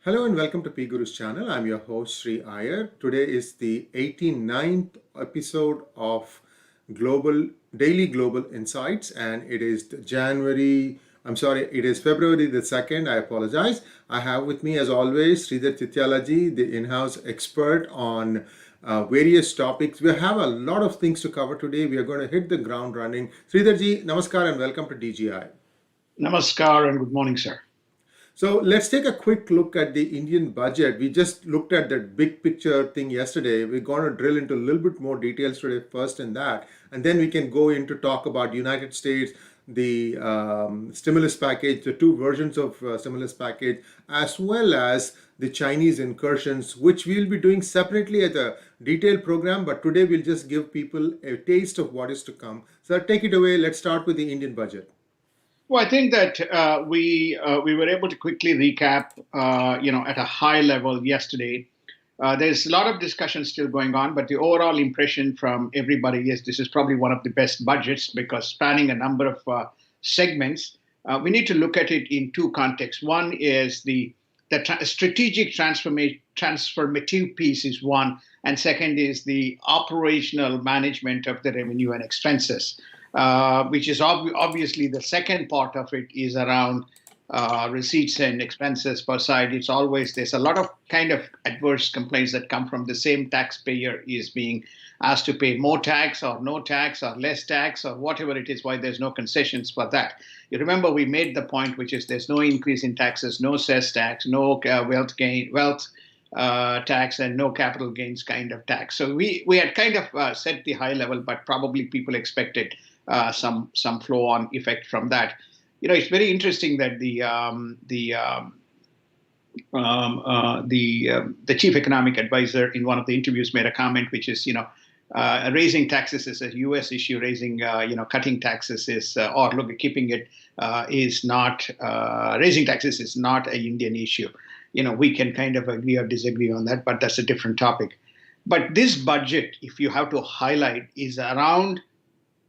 Hello and welcome to PGurus channel. I'm your host Sree Iyer. Today is the 89th episode of Global Daily Global Insights, and it is it is February the 2nd. I apologize. I have with me as always Sridhar Tityalaji, the in-house expert on various topics. We have a lot of things to cover today. We are going to hit the ground running. Sridharji, namaskar and welcome to DGI. Namaskar and good morning, sir. So let's take a quick look at the Indian budget. We just looked at that big picture thing yesterday. We're going to drill into a little bit more details today first in that, and then we can go into talk about United States, the stimulus package, the two versions of stimulus package, as well as the Chinese incursions, which we'll be doing separately as a detailed program. But today we'll just give people a taste of what is to come. So take it away. Let's start with the Indian budget. Well, I think that we were able to quickly recap, at a high level yesterday. There's a lot of discussion still going on, but the overall impression from everybody is this is probably one of the best budgets because spanning a number of segments. We need to look at it in two contexts. One is the strategic transformative piece is one, and second is the operational management of the revenue and expenses. Which is obviously the second part of it is around receipts and expenses per side. There's a lot of kind of adverse complaints that come from the same taxpayer is being asked to pay more tax or no tax or less tax or whatever it is, why there's no concessions for that. You remember we made the point, which is there's no increase in taxes, no cess tax, no wealth tax and no capital gains kind of tax. So we had kind of set the high level, but probably people expected some flow-on effect from that. It's very interesting that the chief economic advisor in one of the interviews made a comment, which is raising taxes is a U.S. issue. Cutting taxes is keeping it is not raising taxes is not an Indian issue. We can kind of agree or disagree on that, but that's a different topic. But this budget, if you have to highlight, is around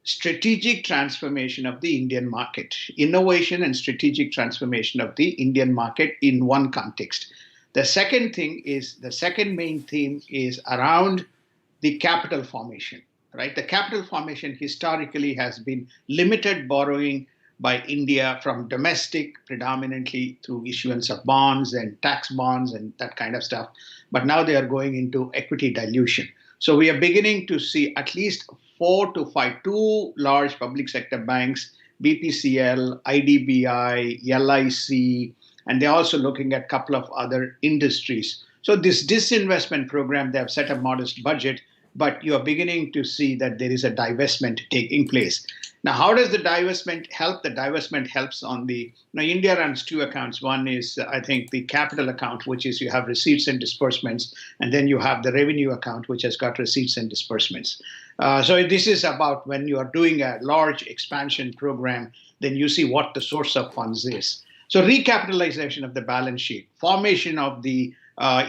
strategic transformation of the Indian market, innovation and strategic transformation of the Indian market in one context. The second main theme is around the capital formation, right? The capital formation historically has been limited borrowing by India from domestic, predominantly through issuance of bonds and tax bonds and that kind of stuff. But now they are going into equity dilution. So we are beginning to see at least 4 to 5, two large public sector banks, BPCL, IDBI, LIC, and they're also looking at a couple of other industries. So this disinvestment program, they have set a modest budget, but you are beginning to see that there is a divestment taking place. Now, how does the divestment help? The divestment helps on India runs two accounts. One is, I think, the capital account, which is you have receipts and disbursements, and then you have the revenue account, which has got receipts and disbursements. So this is about when you are doing a large expansion program, then you see what the source of funds is. So recapitalization of the balance sheet, formation of the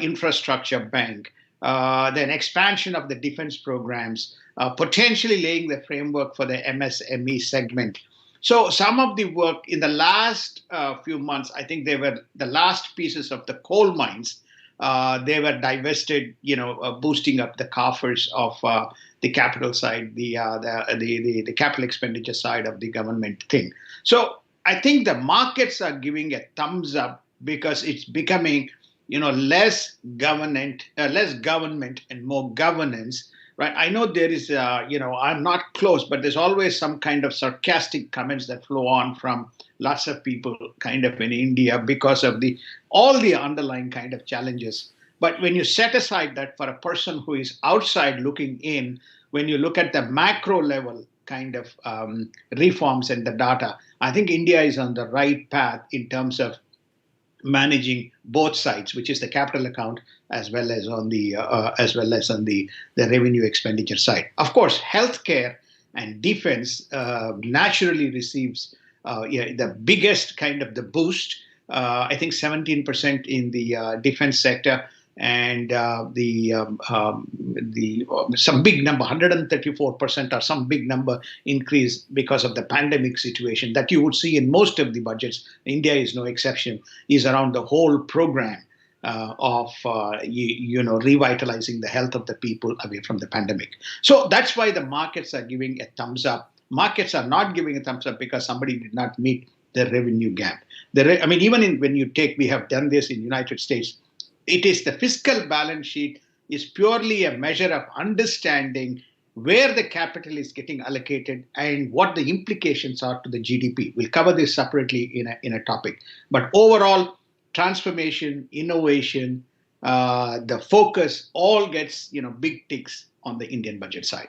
infrastructure bank, then expansion of the defense programs, potentially laying the framework for the MSME segment. So some of the work in the last few months, I think they were the last pieces of the coal mines. They were divested, boosting up the coffers of the capital side, the capital expenditure side of the government thing. So I think the markets are giving a thumbs up because it's becoming less government and more governance, right? I know there is, I'm not close, but there's always some kind of sarcastic comments that flow on from lots of people kind of in India because of all the underlying kind of challenges. But when you set aside that for a person who is outside looking in, when you look at the macro level kind of reforms and the data, I think India is on the right path in terms of managing both sides, which is the capital account as well as on the revenue expenditure side. Of course, healthcare and defense naturally receives the biggest kind of the boost. I think 17% in the defense sector, and some big number, 134% or some big number increase because of the pandemic situation that you would see in most of the budgets. India is no exception, is around the whole program. revitalizing the health of the people away from the pandemic. So that's why the markets are giving a thumbs up. Markets are not giving a thumbs up because somebody did not meet the revenue gap. Even when you take, we have done this in United States. It is the fiscal balance sheet is purely a measure of understanding where the capital is getting allocated and what the implications are to the GDP. We'll cover this separately in a topic. But overall, transformation, innovation, the focus all gets big ticks on the Indian budget side.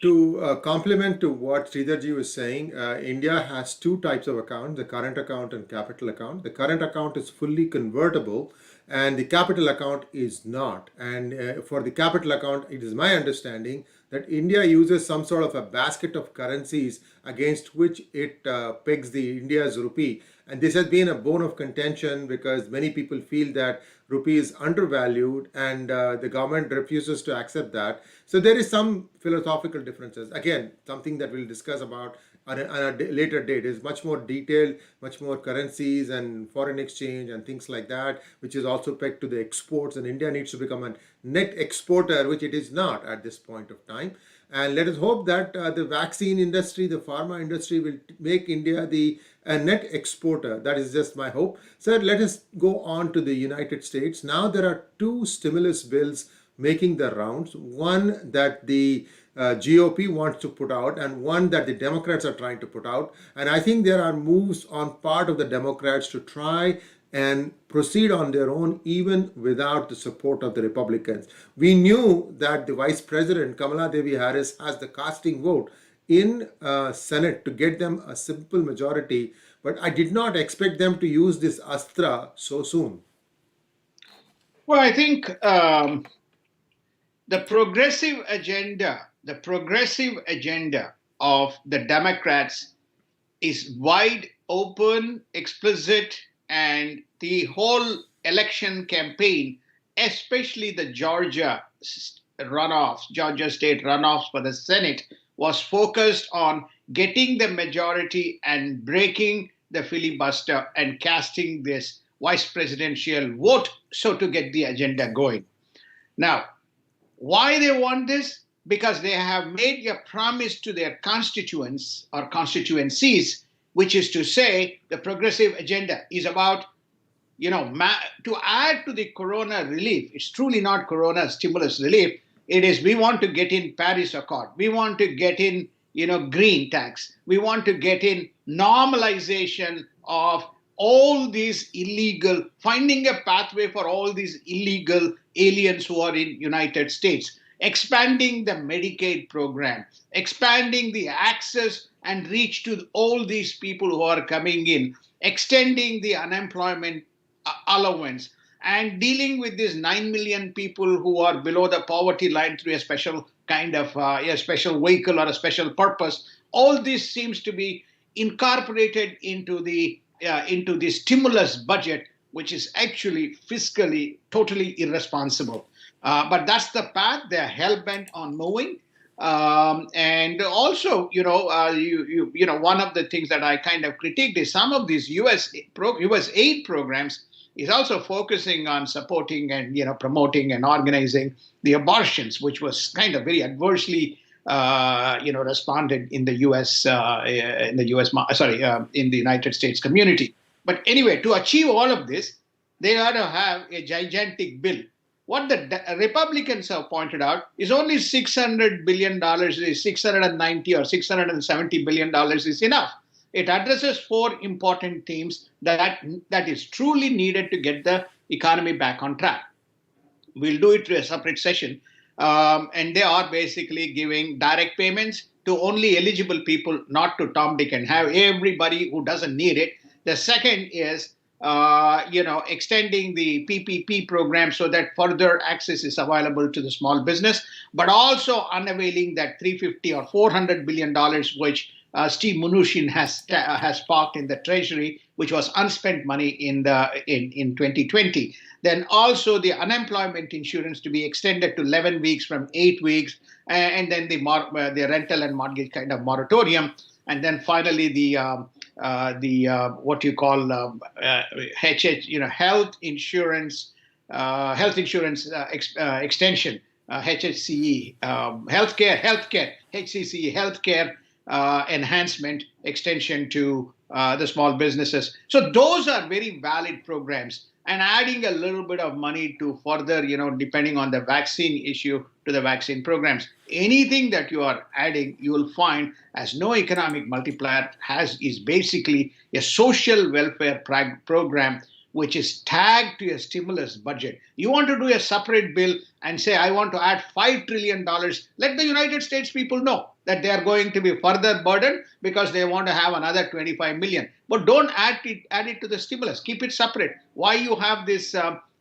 To complement to what Sridharji was saying, India has two types of accounts, the current account and capital account. The current account is fully convertible and the capital account is not. And for the capital account, it is my understanding that India uses some sort of a basket of currencies against which it pegs the India's rupee. And this has been a bone of contention because many people feel that rupee is undervalued and the government refuses to accept that. So there is some philosophical differences. Again, something that we'll discuss about on a later date is much more detailed, much more currencies and foreign exchange and things like that, which is also pegged to the exports. And India needs to become a net exporter, which it is not at this point of time. And let us hope that the vaccine industry, the pharma industry will make India the net exporter. That is just my hope. So let us go on to the United States. Now there are two stimulus bills making the rounds. One that the GOP wants to put out and one that the Democrats are trying to put out. And I think there are moves on part of the Democrats to try and proceed on their own even without the support of the Republicans. We knew that the Vice President Kamala Devi Harris has the casting vote in Senate to get them a simple majority, but I did not expect them to use this astra so soon. Well, I think the progressive agenda of the Democrats is wide open, explicit, and the whole election campaign, especially the Georgia state runoffs for the Senate, was focused on getting the majority and breaking the filibuster and casting this vice presidential vote so to get the agenda going. Now, why they want this? Because they have made a promise to their constituents or constituencies, which is to say the progressive agenda is about, to add to the corona relief. It's truly not corona stimulus relief. It is, we want to get in Paris Accord. We want to get in, green tax. We want to get in normalization of all these illegal, finding a pathway for all these illegal aliens who are in United States, expanding the Medicaid program, expanding the access and reach to all these people who are coming in, extending the unemployment allowance, and dealing with these 9 million people who are below the poverty line through a special kind of a special vehicle or a special purpose. All this seems to be incorporated into the stimulus budget, which is actually fiscally totally irresponsible. But that's the path they're hell bent on moving. And also, one of the things that I kind of critiqued is some of these U.S. aid programs is also focusing on supporting and promoting and organizing the abortions, which was kind of very adversely responded in the U.S. In the United States community. But anyway, to achieve all of this, they ought to have a gigantic bill. What the Republicans have pointed out is only $600 billion, is 690 or $670 billion is enough. It addresses four important themes that is truly needed to get the economy back on track. We'll do it through a separate session. And they are basically giving direct payments to only eligible people, not to Tom, Dick, and have everybody who doesn't need it. The second is, extending the PPP program so that further access is available to the small business, but also unveiling that $350 or $400 billion, which Steve Mnuchin has parked in the Treasury, which was unspent money in 2020. Then also the unemployment insurance to be extended to 11 weeks from 8 weeks, and then the rental and mortgage kind of moratorium, and then finally the the what you call HH, health insurance extension, HHCE, healthcare, HCCE, healthcare enhancement extension to the small businesses. So those are very valid programs. And adding a little bit of money to further, depending on the vaccine issue, to the vaccine programs. Anything that you are adding, you will find as no economic multiplier is basically a social welfare program which is tagged to a stimulus budget. You want to do a separate bill and say, I want to add $5 trillion. Let the United States people know that they are going to be further burdened because they want to have another 25 million. But don't add it to the stimulus. Keep it separate. Why you have this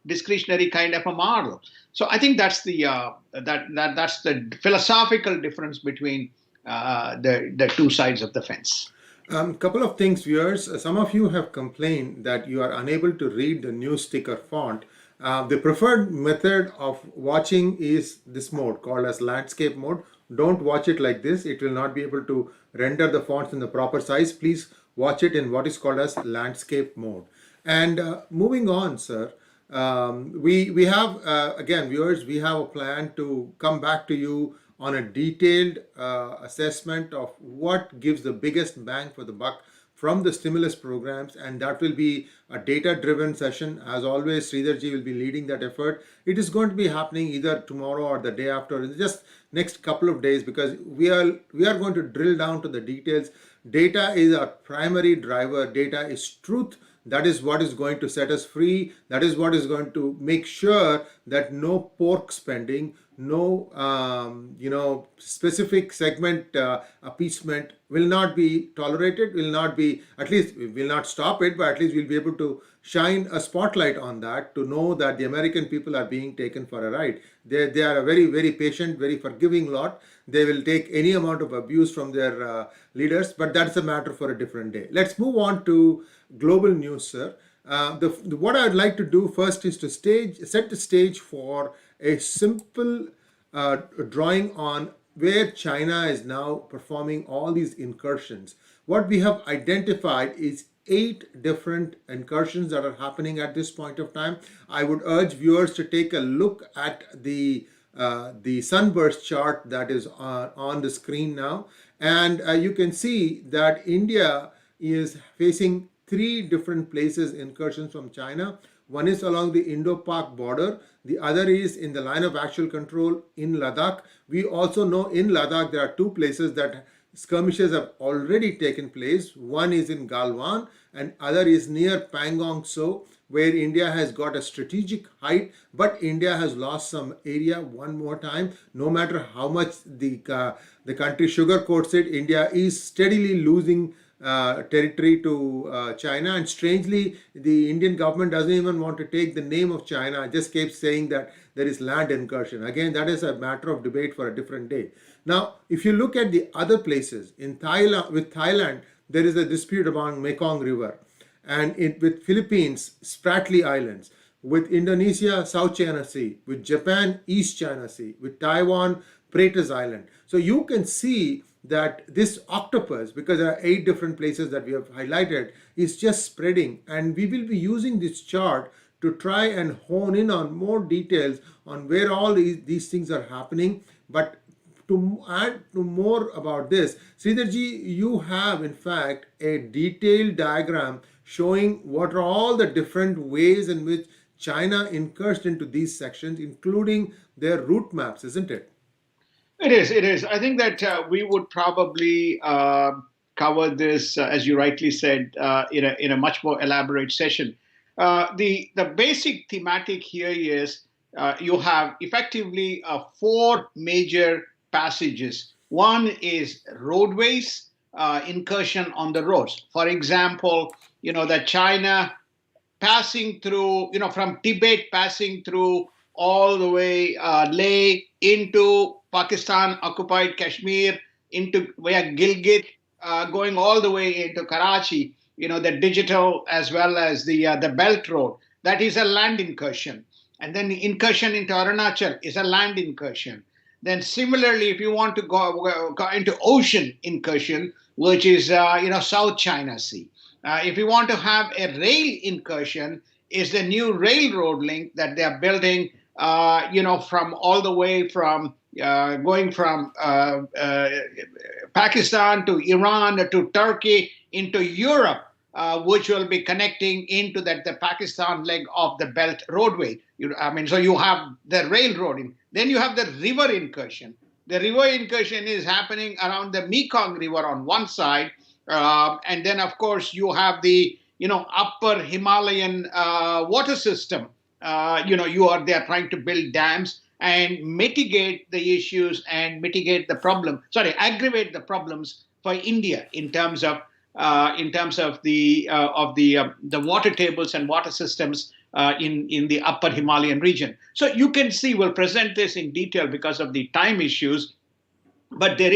discretionary kind of a model? So I think that's the that's the philosophical difference between the two sides of the fence. Couple of things, viewers. Some of you have complained that you are unable to read the news sticker font. The preferred method of watching is this mode called as landscape mode. Don't watch it like this. It will not be able to render the fonts in the proper size. Please watch it in what is called as landscape mode. And moving on, sir, we have, again, viewers, we have a plan to come back to you on a detailed assessment of what gives the biggest bang for the buck from the stimulus programs, and that will be a data-driven session. As always, Sridharji will be leading that effort. It is going to be happening either tomorrow or the day after, in just next couple of days, because we are going to drill down to the details. Data is our primary driver. Data is truth. That is what is going to set us free. That is what is going to make sure that no pork spending, no specific segment appeasement will not be tolerated, will not be, at least we will not stop it, but at least we'll be able to shine a spotlight on that to know that the American people are being taken for a ride. They are a very, very patient, very forgiving lot. They will take any amount of abuse from their leaders, but that's a matter for a different day. Let's move on to global news, sir. What I'd like to do first is to set the stage for a simple drawing on where China is now performing all these incursions. What we have identified is 8 different incursions that are happening at this point of time. I would urge viewers to take a look at the sunburst chart that is on the screen now, and you can see that India is facing 3 different places incursions from China. One is along the Indo-Pak border. The other is in the line of actual control in Ladakh. We also know in Ladakh there are 2 places that skirmishes have already taken place. One is in Galwan and other is near Pangong Tso, where India has got a strategic height, but India has lost some area one more time. No matter how much the country sugarcoats it, India is steadily losing territory to China, and strangely the Indian government doesn't even want to take the name of China, just keeps saying that there is land incursion. Again, that is a matter of debate for a different day. Now, if you look at the other places, in Thailand, with Thailand, there is a dispute about Mekong River, and with Philippines, Spratly Islands, with Indonesia, South China Sea, with Japan, East China Sea, with Taiwan, Pratas Island. So you can see that this octopus, because there are 8 different places that we have highlighted, is just spreading, and we will be using this chart to try and hone in on more details on where all these things are happening. But to add to more about this, Sridharji, you have in fact a detailed diagram showing what are all the different ways in which China incurred into these sections, including their route maps, isn't it? It is. It is. I think that we would probably cover this, as you rightly said, in a much more elaborate session. The basic thematic here is you have effectively 4 major passages. One is roadways, incursion on the roads. For example, that China passing through, from Tibet passing through all the way Leh into Pakistan occupied Kashmir, into via Gilgit, going all the way into Karachi. The digital as well as the Belt Road. That is a land incursion, and then the incursion into Arunachal is a land incursion. Then similarly, if you want to go into ocean incursion, which is South China Sea, if you want to have a rail incursion, is the new railroad link that they are building, from all the way from going from Pakistan to Iran to Turkey into Europe, which will be connecting into the Pakistan leg of the Belt Roadway. So you have the railroading. Then you have the river incursion. The river incursion is happening around the Mekong River on one side, and then of course you have the upper Himalayan water system. They are trying to build dams and mitigate the issues and aggravate the problems for India in terms of the water tables and water systems in the upper Himalayan region. So you can see we'll present this in detail because of the time issues, but two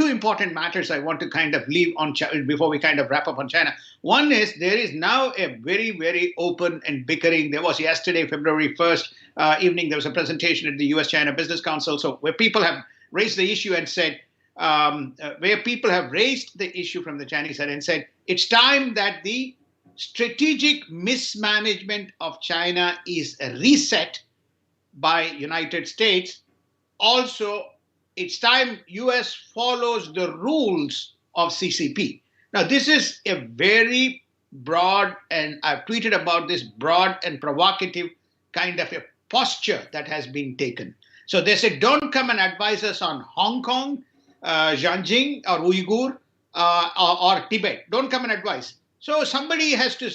important matters I want to kind of leave on before we kind of wrap up on China. One is there is now a very, very open and bickering. There was yesterday, February 1st evening, there was a presentation at the US-China Business Council, where people have raised the issue and said, where people have raised the issue from the Chinese side and said, it's time that the strategic mismanagement of China is reset by United States. Also, it's time US follows the rules of CCP. Now, this is a very broad, and I've tweeted about this, broad and provocative kind of a posture that has been taken. So they said, don't come and advise us on Hong Kong, Xinjiang or Uyghur or Tibet. Don't come and advise. So somebody has to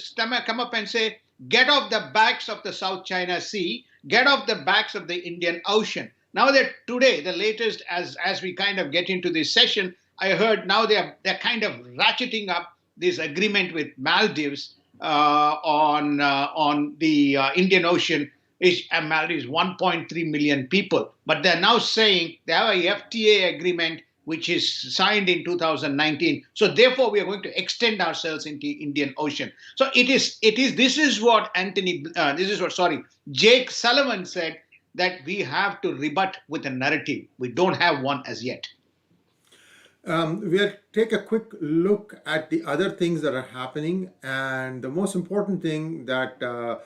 come up and say, get off the backs of the South China Sea, get off the backs of the Indian Ocean. Now that today, the latest, as we kind of get into this session, I heard now they're kind of ratcheting up this agreement with Maldives on the Indian Ocean. Maldives 1.3 million people, but they're now saying they have a FTA agreement which is signed in 2019. So therefore, we are going to extend ourselves into Indian Ocean. So this is what Jake Sullivan said, that we have to rebut with a narrative. We don't have one as yet. We'll take a quick look at the other things that are happening. And the most important thing that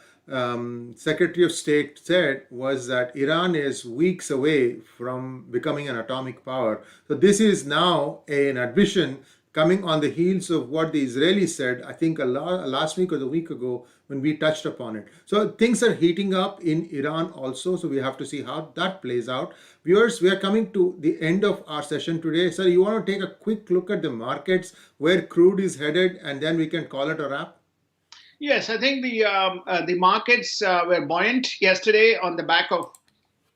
Secretary of State said was that Iran is weeks away from becoming an atomic power. So this is now an admission coming on the heels of what the Israelis said, I think last week or the week ago, when we touched upon it. So things are heating up in Iran also, so we have to see how that plays out. Viewers, we are coming to the end of our session today. So you want to take a quick look at the markets, where crude is headed, and then we can call it a wrap? Yes, I think the markets were buoyant yesterday on the back of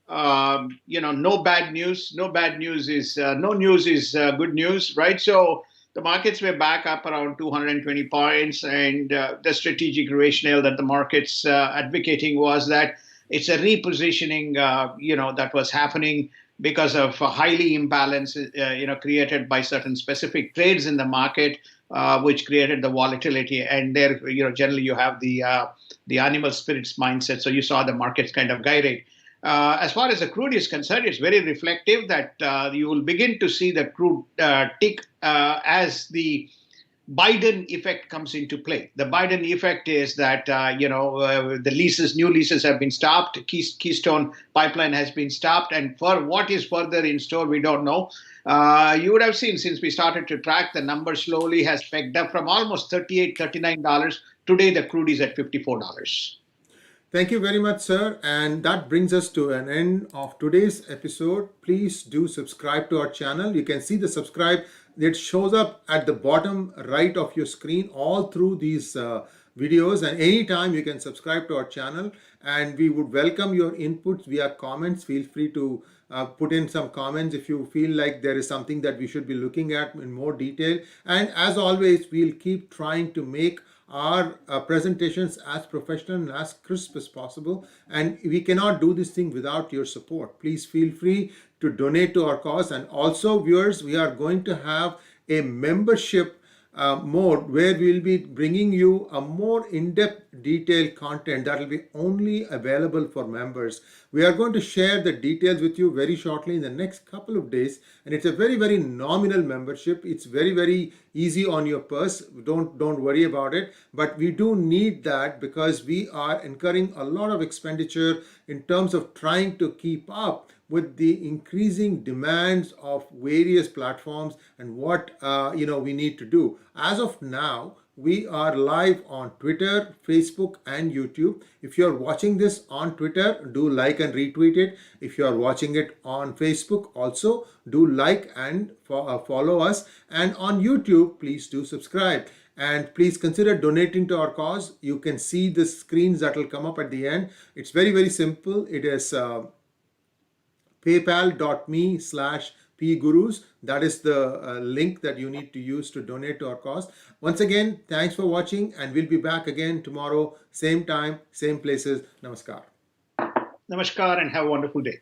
no bad news. No news is good news, right? So the markets were back up around 220 points, and the strategic rationale that the markets advocating was that it's a repositioning, that was happening because of highly imbalance, created by certain specific trades in the market, which created the volatility. And there, generally you have the animal spirits mindset. So you saw the markets kind of gyrate. As far as the crude is concerned, it's very reflective that you will begin to see the crude tick as the Biden effect comes into play. The Biden effect is that, the new leases have been stopped. Keystone pipeline has been stopped. And for what is further in store, we don't know. You would have seen, since we started to track, the number slowly has pegged up from almost $38, $39. Today, the crude is at $54. Thank you very much, sir. And that brings us to an end of today's episode. Please do subscribe to our channel. You can see the subscribe that shows up at the bottom right of your screen all through these videos. And anytime you can subscribe to our channel. And we would welcome your inputs via comments. Feel free to put in some comments if you feel like there is something that we should be looking at in more detail. And as always, we'll keep trying to make our presentations as professional and as crisp as possible, and we cannot do this thing without your support. Please feel free to donate to our cause. And also, viewers, we are going to have a membership mode where we'll be bringing you a more in-depth detailed content that will be only available for members. We are going to share the details with you very shortly in the next couple of days, and it's a very nominal membership. It's very easy on your purse. Don't worry about it, but we do need that because we are incurring a lot of expenditure in terms of trying to keep up with the increasing demands of various platforms and what we need to do. As of now, we are live on Twitter, Facebook, and YouTube. If you're watching this on Twitter, do like and retweet it. If you're watching it on Facebook, also do like and follow us. And on YouTube, please do subscribe. And please consider donating to our cause. You can see the screens that will come up at the end. It's very simple. It is paypal.me/PGurus. That is the link that you need to use to donate to our cause. Once again, thanks for watching, and we'll be back again tomorrow, same time, same places. Namaskar. Namaskar and have a wonderful day.